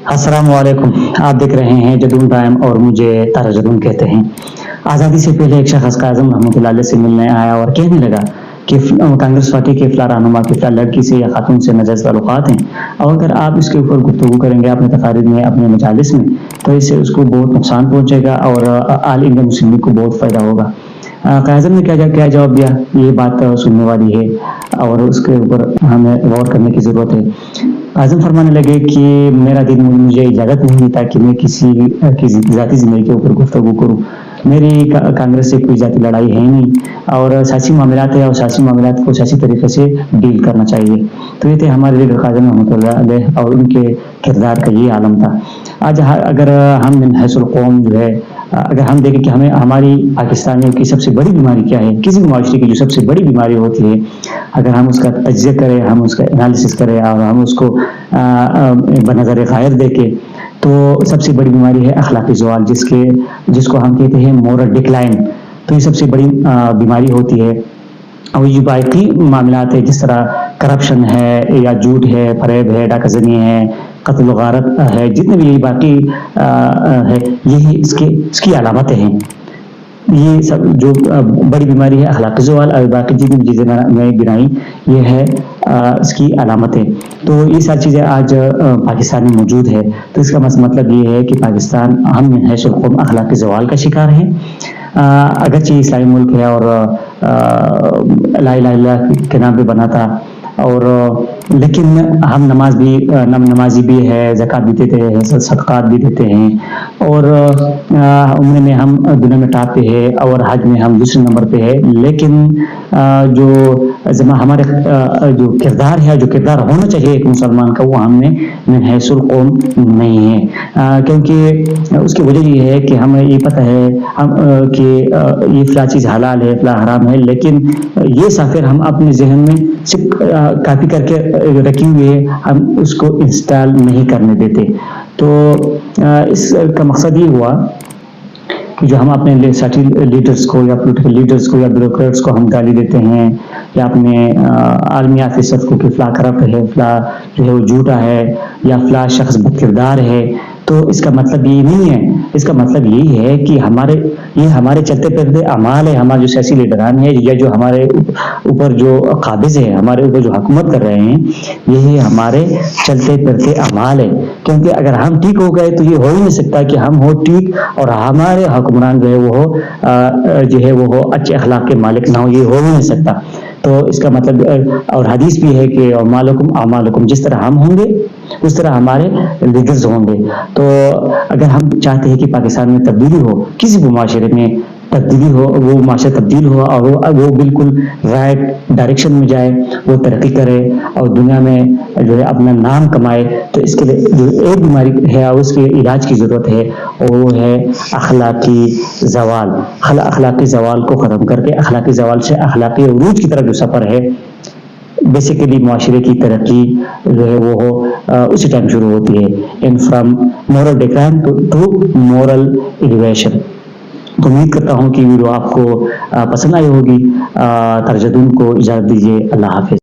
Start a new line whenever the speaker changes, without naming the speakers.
السلام علیکم، آپ دیکھ رہے ہیں جدون ٹائم اور مجھے تارا جدون کہتے ہیں۔ آزادی سے پہلے ایک شخص کاظم رحمۃ اللہ علیہ سے ملنے آیا اور کہنے لگا کہ کانگریس پارٹی کے فلاں رہنما کے فلاں لڑکی سے یا خاتون سے ناجائز تعلقات ہیں، اور اگر آپ اس کے اوپر گفتگو کریں گے اپنے تقاریر میں، اپنے مجالس میں، تو اس سے اس کو بہت نقصان پہنچے گا اور آل انڈیا مسلم لیگ کو بہت فائدہ ہوگا۔ قائد نے کیا جواب دیا؟ یہ بات سننے والی ہے اور اس کے اوپر ہمیں غور کرنے کی ضرورت ہے۔ اعظم فرمانے لگے کہ میرا دین مجھے اجازت نہیں دیتا کہ میں کسی کی ذاتی زندگی کے اوپر گفتگو کروں۔ میری کانگریس سے کوئی ذاتی لڑائی ہے نہیں، اور سیاسی معاملات ہے اور سیاسی معاملات کو سیاسی طریقے سے ڈیل کرنا چاہیے۔ تو یہ تھے ہمارے لیڈر قائد رحمۃ اللہ علیہ اور ان کے کردار کا یہ عالم تھا۔ آج اگر ہم من حیث القوم جو ہے، اگر ہم دیکھیں کہ ہماری پاکستانیوں کی سب سے بڑی بیماری کیا ہے، کسی بھی معاشرے کی جو سب سے بڑی بیماری ہوتی ہے، اگر ہم اس کا تجزیہ کریں، ہم اس کا انالیسس کریں اور ہم اس کو بنظر غائب دیکھیں، تو سب سے بڑی بیماری ہے اخلاقی زوال، جس کو ہم کہتے ہیں مورل ڈکلائن۔ تو یہ سب سے بڑی بیماری ہوتی ہے۔ اور یہ باقی معاملات ہے جس طرح کرپشن ہے یا جھوٹ ہے، فریب ہے، ڈاکہ زنی ہے، قتل و غارت ہے، جتنے بھی باقی ہے، یہی اس کی علامتیں ہیں۔ یہ سب جو بڑی بیماری ہے اخلاقی زوال، اور باقی جتنی چیزیں میں گنائی یہ ہے اس کی علامتیں۔ تو یہ ساری چیزیں آج پاکستان میں موجود ہے۔ تو اس کا مطلب یہ ہے کہ پاکستان ہم من حیث القوم اخلاقی زوال کا شکار ہے۔ اگرچہ اسلامی ملک ہے اور لا الہ الا اللہ کے نام پہ بنا تھا، اور لیکن ہم نمازی بھی ہے، زکوٰۃ بھی دیتے ہیں، صدقات بھی دیتے ہیں، اور عمرے میں ہم دنیا میں ٹاپ پہ ہے اور حج میں ہم دوسرے نمبر پہ ہے۔ لیکن جو ہمارے جو کردار ہے، جو کردار ہونا چاہیے ایک مسلمان کا، وہ ہم میں من حیث القوم نہیں ہے۔ کیونکہ اس کی وجہ یہ ہے کہ ہمیں یہ پتہ ہے کہ یہ فلاں چیز حلال ہے، فلاں حرام ہے، لیکن یہ سافر ہم اپنے ذہن میں صرف کاپی کر کے رکھے ہوئے ہم اس کو انسٹال نہیں کرنے دیتے۔ تو اس کا مقصد یہ ہوا کہ جو ہم اپنے ساتھی لیڈرز کو یا پولیٹیکل لیڈرز کو یا بیوروکریٹس کو ہم گالی دیتے ہیں، یا اپنے عالمی آفیسر کو کہ فلاں کرپٹ ہے، فلاں جو ہے وہ جھوٹا ہے، یا فلاں شخص بد کردار ہے، تو اس کا مطلب یہ نہیں ہے۔ اس کا مطلب یہی ہے کہ یہ ہمارے چلتے پھرتے اعمال ہے، ہمارے جو سیاسی لیڈران ہیں یا جو ہمارے اوپر جو قابض ہے، ہمارے اوپر جو حکومت کر رہے ہیں، یہی ہمارے چلتے پھرتے اعمال ہے۔ کیونکہ اگر ہم ٹھیک ہو گئے تو یہ ہو ہی نہیں سکتا کہ ہم ہو ٹھیک اور ہمارے حکمران جو ہے وہ اچھے اخلاق کے مالک نہ ہو، یہ ہو ہی نہیں سکتا۔ تو اس کا مطلب، اور حدیث بھی ہے کہ اعمالکم اعمالکم، جس طرح ہم ہوں گے اس طرح ہمارے لیڈرز ہوں گے۔ تو اگر ہم چاہتے ہیں کہ پاکستان میں تبدیلی ہو، کسی بھی معاشرے میں تبدیلی ہو، وہ معاشرہ تبدیل ہو اور وہ بالکل رائٹ ڈائریکشن میں جائے، وہ ترقی کرے اور دنیا میں جو ہے اپنا نام کمائے، تو اس کے لیے جو ایک بیماری ہے اور اس کے علاج کی ضرورت ہے، اور وہ ہے اخلاقی زوال۔ اخلاقی زوال کو ختم کر کے اخلاقی زوال سے اخلاقی عروج کی طرف جو سفر ہے، بیسیکلی معاشرے کی ترقی جو ہے وہ اسی ٹائم شروع ہوتی ہے، in from moral decline to moral elevation. تو امید کرتا ہوں کہ ویڈیو آپ کو پسند آئی ہوگی۔ تارا جدون کو اجازت دیجیے، اللہ حافظ۔